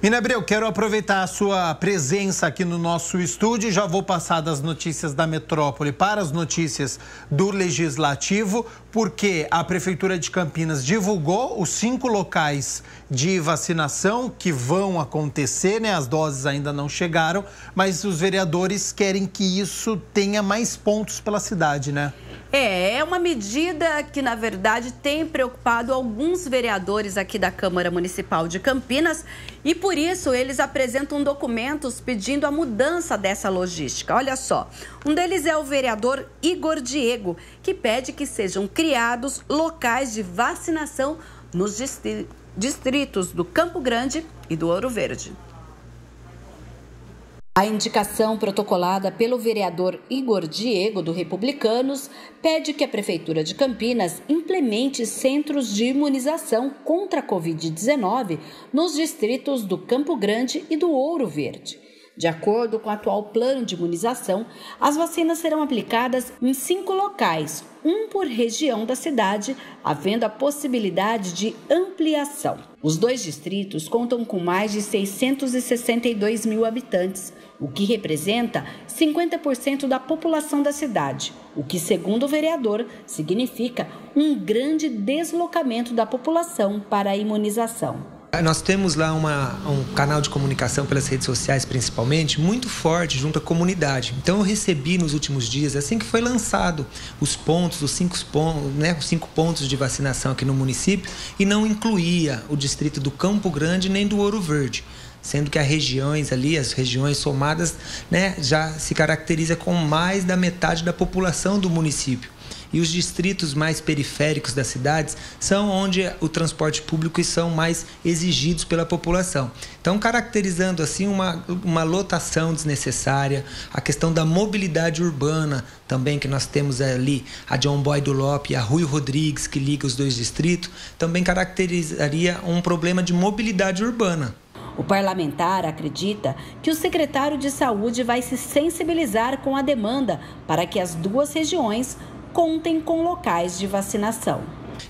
Mina Abreu, quero aproveitar a sua presença aqui no nosso estúdio. Já vou passar das notícias da metrópole para as notícias do Legislativo, porque a Prefeitura de Campinas divulgou os 5 locais de vacinação que vão acontecer, né? As doses ainda não chegaram, mas os vereadores querem que isso tenha mais pontos pela cidade, né? É uma medida que, na verdade, tem preocupado alguns vereadores aqui da Câmara Municipal de Campinas e, por isso, eles apresentam documentos pedindo a mudança dessa logística. Olha só, um deles é o vereador Igor Diego, que pede que sejam criados locais de vacinação nos distritos do Campo Grande e do Ouro Verde. A indicação protocolada pelo vereador Igor Diego, do Republicanos, pede que a Prefeitura de Campinas implemente centros de imunização contra a Covid-19 nos distritos do Campo Grande e do Ouro Verde. De acordo com o atual plano de imunização, as vacinas serão aplicadas em 5 locais, um por região da cidade, havendo a possibilidade de ampliação. Os 2 distritos contam com mais de 662 mil habitantes, o que representa 50% da população da cidade, o que, segundo o vereador, significa um grande deslocamento da população para a imunização. Nós temos lá um canal de comunicação pelas redes sociais, principalmente, muito forte junto à comunidade. Então eu recebi nos últimos dias, assim que foi lançado os 5 pontos de vacinação aqui no município, e não incluía o distrito do Campo Grande nem do Ouro Verde, sendo que as regiões somadas, né, já se caracteriza com mais da metade da população do município. E os distritos mais periféricos das cidades são onde o transporte público são mais exigidos pela população. Então, caracterizando assim uma lotação desnecessária, a questão da mobilidade urbana também, que nós temos ali a João Boy do Lope e a Rui Rodrigues, que liga os 2 distritos, também caracterizaria um problema de mobilidade urbana. O parlamentar acredita que o secretário de Saúde vai se sensibilizar com a demanda para que as 2 regiões contem com locais de vacinação.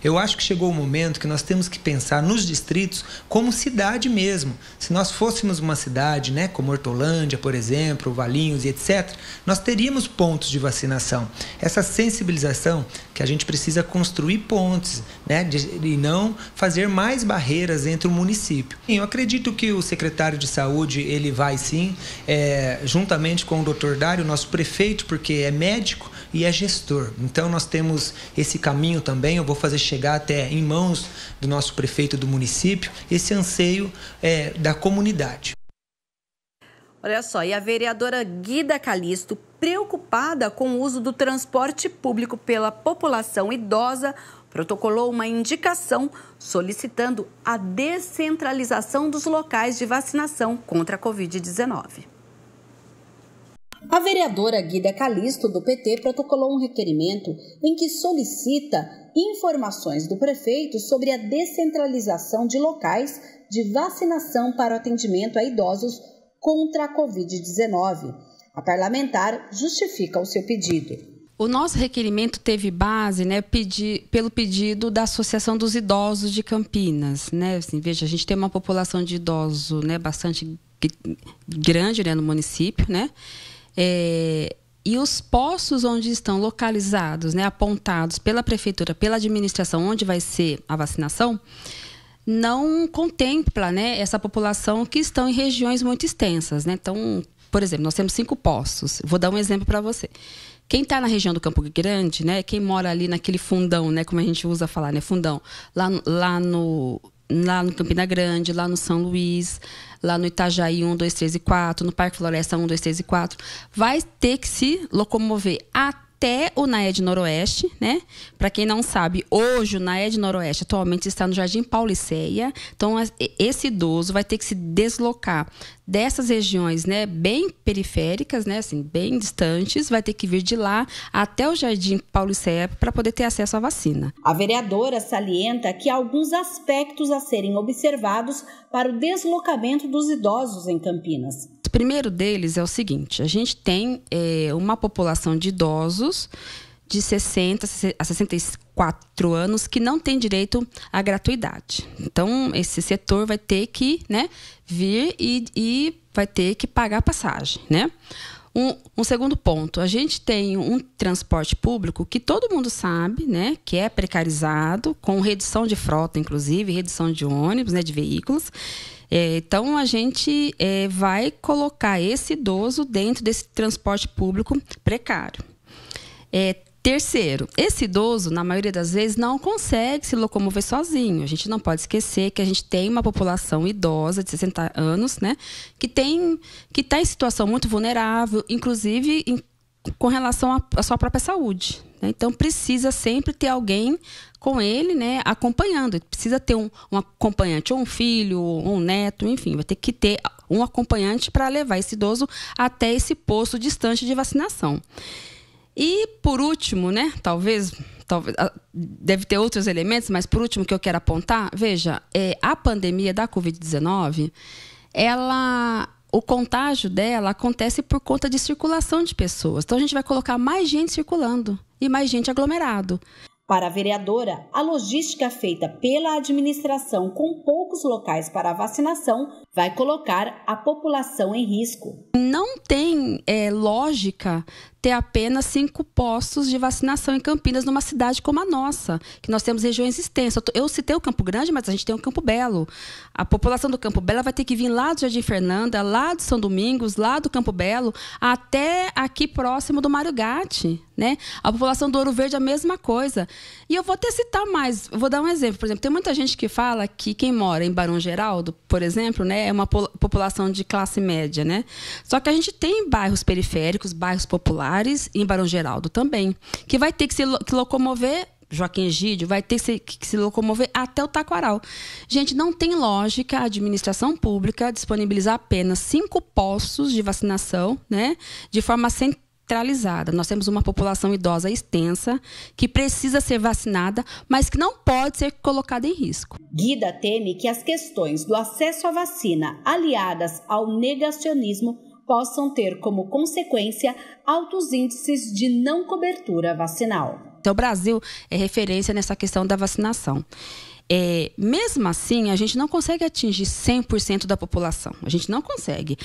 Eu acho que chegou o momento que nós temos que pensar nos distritos como cidade mesmo. Se nós fôssemos uma cidade, né, como Hortolândia, por exemplo, Valinhos e etc., nós teríamos pontos de vacinação. Essa sensibilização que a gente precisa construir pontes, né, e não fazer mais barreiras entre o município. Eu acredito que o secretário de Saúde, ele vai sim, juntamente com o Dr. Dário, nosso prefeito, porque é médico e é gestor. Então nós temos esse caminho também, eu vou fazer chegar até em mãos do nosso prefeito do município esse anseio da comunidade. Olha só, e a vereadora Guida Calisto, preocupada com o uso do transporte público pela população idosa, protocolou uma indicação solicitando a descentralização dos locais de vacinação contra a Covid-19. A vereadora Guida Calisto, do PT, protocolou um requerimento em que solicita informações do prefeito sobre a descentralização de locais de vacinação para o atendimento a idosos contra a Covid-19. A parlamentar justifica o seu pedido. O nosso requerimento teve base, né, pelo pedido da Associação dos Idosos de Campinas, né? Assim, veja, a gente tem uma população de idosos, né, bastante grande, né, no município, né? E os postos onde estão localizados, né, apontados pela prefeitura, pela administração, onde vai ser a vacinação, não contempla, né, essa população que estão em regiões muito extensas, né? Então, por exemplo, nós temos 5 postos. Vou dar um exemplo para você. Quem está na região do Campo Grande, né, quem mora ali naquele fundão, né, como a gente usa falar, né, fundão, lá no Campina Grande, lá no São Luís, lá no Itajaí 1, 2, 3 e 4, no Parque Floresta 1, 2, 3 e 4, vai ter que se locomover até o Naed Noroeste, né? Para quem não sabe, hoje o Naed Noroeste atualmente está no Jardim Pauliceia. Então, esse idoso vai ter que se deslocar dessas regiões, né, bem periféricas, né, assim, bem distantes, vai ter que vir de lá até o Jardim Pauliceia para poder ter acesso à vacina. A vereadora salienta que há alguns aspectos a serem observados para o deslocamento dos idosos em Campinas. O primeiro deles é o seguinte: a gente tem uma população de idosos de 60 a 64 anos que não tem direito à gratuidade. Então, esse setor vai ter que, né, vir e vai ter que pagar a passagem, né? Um segundo ponto, a gente tem um transporte público que todo mundo sabe, né, que é precarizado, com redução de frota, inclusive, redução de ônibus, né, de veículos. Então, a gente vai colocar esse idoso dentro desse transporte público precário. Terceiro, esse idoso, na maioria das vezes, não consegue se locomover sozinho. A gente não pode esquecer que a gente tem uma população idosa de 60 anos, né, que está em situação muito vulnerável, inclusive com relação à sua própria saúde, né? Então, precisa sempre ter alguém com ele, né, acompanhando. Precisa ter um acompanhante, ou um filho, ou um neto, enfim, vai ter que ter um acompanhante para levar esse idoso até esse posto distante de vacinação. E, por último, né, talvez deve ter outros elementos, mas por último que eu quero apontar, veja, a pandemia da Covid-19, o contágio dela acontece por conta de circulação de pessoas. Então, a gente vai colocar mais gente circulando e mais gente aglomerado. Para a vereadora, a logística feita pela administração com poucos locais para a vacinação vai colocar a população em risco. Não tem lógica ter apenas 5 postos de vacinação em Campinas, numa cidade como a nossa, que nós temos regiões extensas. Eu citei o Campo Grande, mas a gente tem o Campo Belo. A população do Campo Belo vai ter que vir lá do Jardim Fernanda, lá de São Domingos, lá do Campo Belo, até aqui próximo do Mário Gatti, né? A população do Ouro Verde, a mesma coisa. E eu vou até citar mais, vou dar um exemplo. Por exemplo, tem muita gente que fala que quem mora em Barão Geraldo, por exemplo, né, é uma população de classe média, né? Só que a gente tem bairros periféricos, bairros populares, em Barão Geraldo também, que vai ter que se locomover, Joaquim Egídio, vai ter que se locomover até o Taquaral. Gente, não tem lógica a administração pública disponibilizar apenas 5 postos de vacinação, né, de forma centralizada. Nós temos uma população idosa extensa que precisa ser vacinada, mas que não pode ser colocada em risco. Guida teme que as questões do acesso à vacina, aliadas ao negacionismo, possam ter como consequência altos índices de não cobertura vacinal. Então, o Brasil é referência nessa questão da vacinação. Mesmo assim, a gente não consegue atingir 100% da população. A gente não consegue.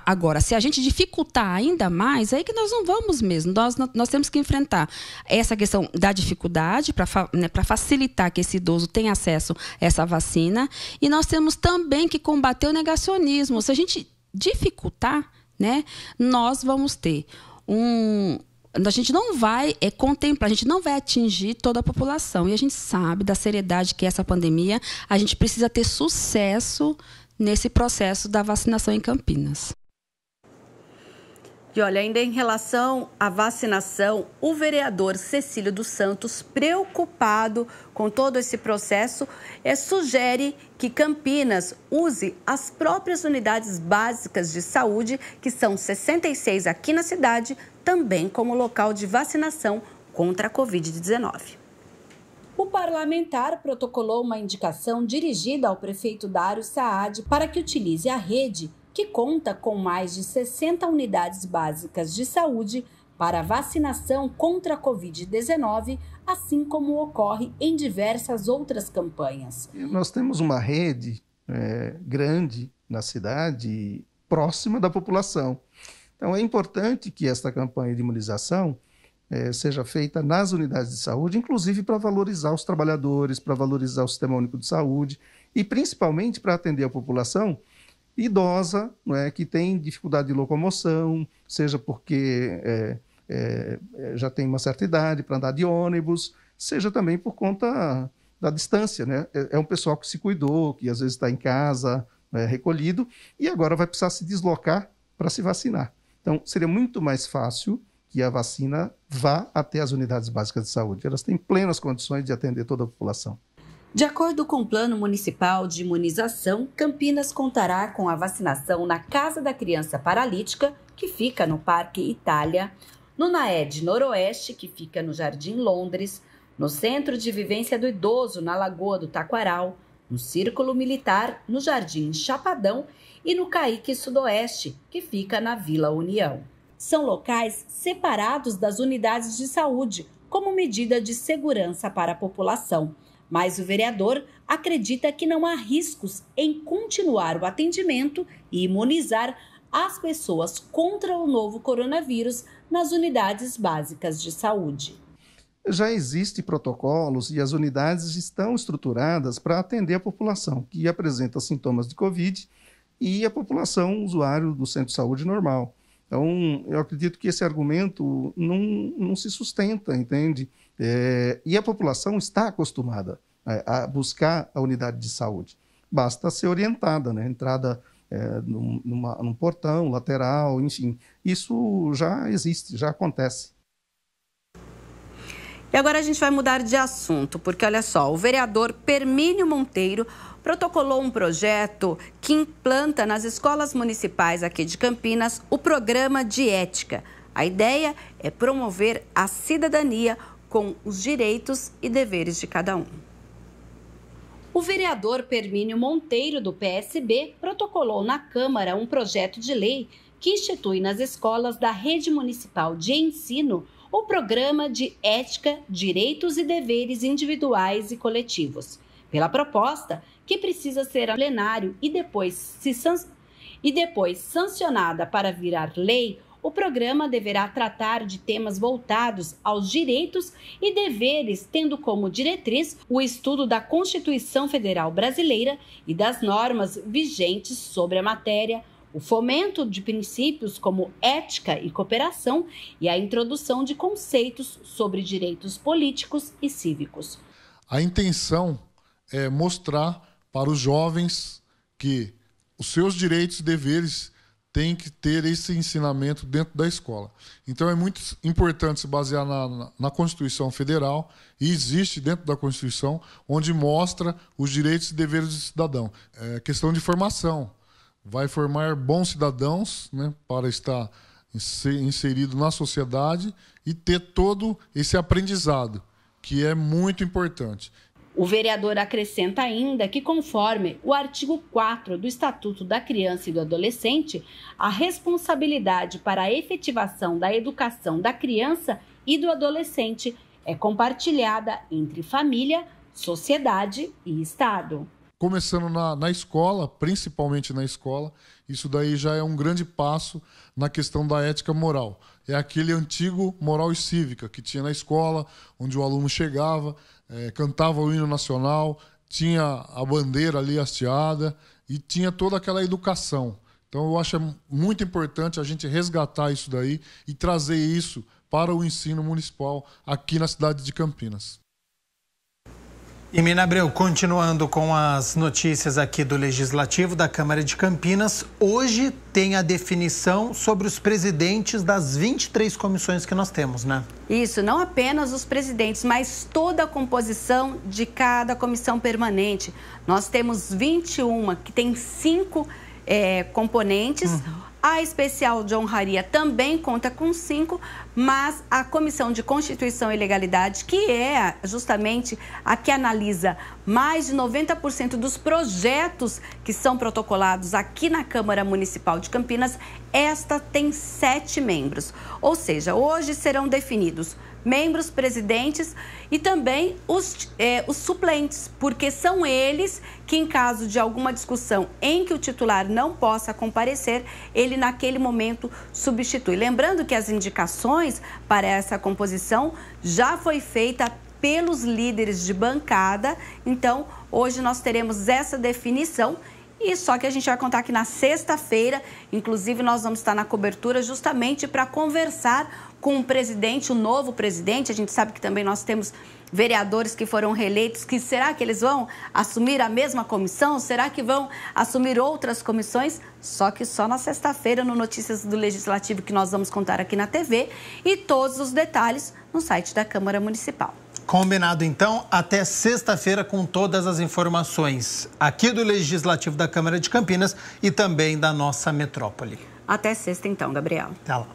Agora, se a gente dificultar ainda mais, é aí que nós não vamos mesmo. Nós temos que enfrentar essa questão da dificuldade para facilitar que esse idoso tenha acesso a essa vacina. E nós temos também que combater o negacionismo. Se a gente dificultar, né, nós vamos ter a gente não vai contemplar, a gente não vai atingir toda a população. E a gente sabe da seriedade que é essa pandemia. A gente precisa ter sucesso nesse processo da vacinação em Campinas. E olha, ainda em relação à vacinação, o vereador Cecílio dos Santos, preocupado com todo esse processo, sugere que Campinas use as próprias unidades básicas de saúde, que são 66 aqui na cidade, também como local de vacinação contra a Covid-19. O parlamentar protocolou uma indicação dirigida ao prefeito Dário Saad para que utilize a rede, que conta com mais de 60 unidades básicas de saúde para vacinação contra a Covid-19, assim como ocorre em diversas outras campanhas. Nós temos uma rede grande na cidade, próxima da população. Então, é importante que esta campanha de imunização seja feita nas unidades de saúde, inclusive para valorizar os trabalhadores, para valorizar o Sistema Único de Saúde e, principalmente, para atender a população idosa, não é, que tem dificuldade de locomoção, seja porque já tem uma certa idade para andar de ônibus, seja também por conta da distância, né? É um pessoal que se cuidou, que às vezes está em casa, recolhido, e agora vai precisar se deslocar para se vacinar. Então, seria muito mais fácil que a vacina vá até as unidades básicas de saúde. Elas têm plenas condições de atender toda a população. De acordo com o Plano Municipal de Imunização, Campinas contará com a vacinação na Casa da Criança Paralítica, que fica no Parque Itália, no NAED Noroeste, que fica no Jardim Londres, no Centro de Vivência do Idoso, na Lagoa do Taquaral, no Círculo Militar, no Jardim Chapadão e no CAIC Sudoeste, que fica na Vila União. são locais separados das unidades de saúde, como medida de segurança para a população. Mas o vereador acredita que não há riscos em continuar o atendimento e imunizar as pessoas contra o novo coronavírus nas unidades básicas de saúde. Já existem protocolos e as unidades estão estruturadas para atender a população que apresenta sintomas de Covid e a população usuário do centro de saúde normal. Então, eu acredito que esse argumento não se sustenta, entende? E a população está acostumada a buscar a unidade de saúde. Basta ser orientada, né? Entrada num portão lateral, enfim. Isso já existe, já acontece. E agora a gente vai mudar de assunto, porque olha só, o vereador Permínio Monteiro protocolou um projeto que implanta nas escolas municipais aqui de Campinas o programa de ética. A ideia é promover a cidadania com os direitos e deveres de cada um. O vereador Permínio Monteiro, do PSB, protocolou na Câmara um projeto de lei que institui nas escolas da rede municipal de ensino o programa de ética, direitos e deveres individuais e coletivos. Pela proposta, que precisa ser a plenário e depois sancionada para virar lei, o programa deverá tratar de temas voltados aos direitos e deveres, tendo como diretriz o estudo da Constituição Federal Brasileira e das normas vigentes sobre a matéria, o fomento de princípios como ética e cooperação e a introdução de conceitos sobre direitos políticos e cívicos. A intenção é mostrar para os jovens que os seus direitos e deveres têm que ter esse ensinamento dentro da escola. Então é muito importante se basear na Constituição Federal, e existe dentro da Constituição, onde mostra os direitos e deveres do cidadão. É questão de formação. Vai formar bons cidadãos, né, para estar inserido na sociedade e ter todo esse aprendizado, que é muito importante. O vereador acrescenta ainda que, conforme o artigo 4 do Estatuto da Criança e do Adolescente, a responsabilidade para a efetivação da educação da criança e do adolescente é compartilhada entre família, sociedade e Estado. Começando na escola, principalmente na escola, isso daí já é um grande passo na questão da ética moral. É aquele antigo moral e cívica que tinha na escola, onde o aluno chegava, cantava o hino nacional, tinha a bandeira ali hasteada e tinha toda aquela educação. Então eu acho muito importante a gente resgatar isso daí e trazer isso para o ensino municipal aqui na cidade de Campinas. E Mina Abreu, continuando com as notícias aqui do Legislativo da Câmara de Campinas, hoje tem a definição sobre os presidentes das 23 comissões que nós temos, né? Isso, não apenas os presidentes, mas toda a composição de cada comissão permanente. Nós temos 21, que tem 5 componentes. A especial de honraria também conta com 5, mas a Comissão de Constituição e Legalidade, que é justamente a que analisa mais de 90% dos projetos que são protocolados aqui na Câmara Municipal de Campinas, esta tem 7 membros. Ou seja, hoje serão definidos membros, presidentes e também os suplentes, porque são eles que, em caso de alguma discussão em que o titular não possa comparecer, ele naquele momento substitui. Lembrando que as indicações para essa composição já foi feita pelos líderes de bancada, então hoje nós teremos essa definição. E só que a gente vai contar aqui na sexta-feira, inclusive nós vamos estar na cobertura justamente para conversar com o presidente, o novo presidente. A gente sabe que também nós temos vereadores que foram reeleitos, que será que eles vão assumir a mesma comissão? Será que vão assumir outras comissões? Só que só na sexta-feira, no Notícias do Legislativo, que nós vamos contar aqui na TV, e todos os detalhes no site da Câmara Municipal. Combinado, então, até sexta-feira com todas as informações aqui do Legislativo da Câmara de Campinas e também da nossa metrópole. Até sexta, então, Gabriel. Até lá.